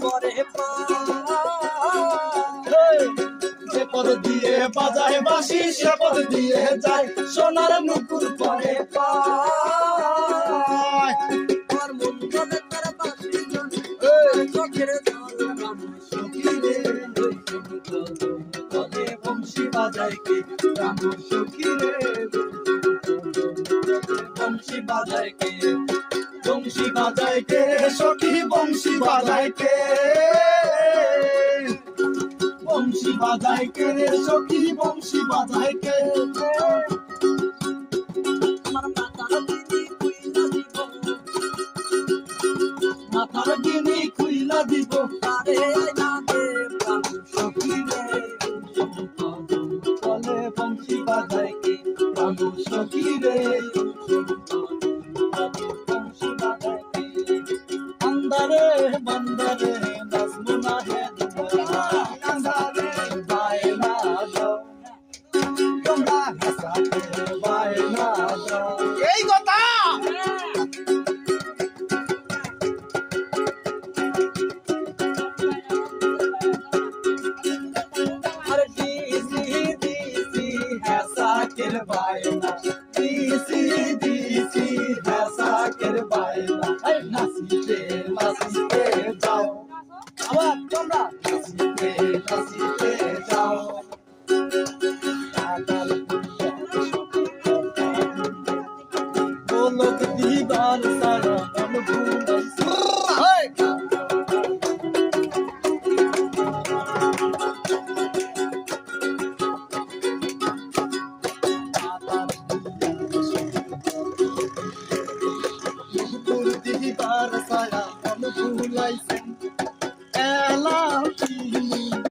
পরে যে পদ দিয়ে বাজায় বাঁশি সে পদ দিয়ে যায় সোনার নুপুর পরে পায়। আর মন করে তার বাঁশি চোখের জল রাম সখী রে তলে বংশী বাজায় কে রাম সখী রে বংশী বাজায় কে বংশী বাজায় কে সখী বংশী বাজায় কে বংশী বাজায় কে রে সখী বংশী বাজায় কে আমার মাথার গিনি খুইলা দিব তারে না দে প্রাণ সখী রে তলে বংশী বাজায় কে রাম সখী রে বংশী বাজায় কে বান্দারে বান্দারে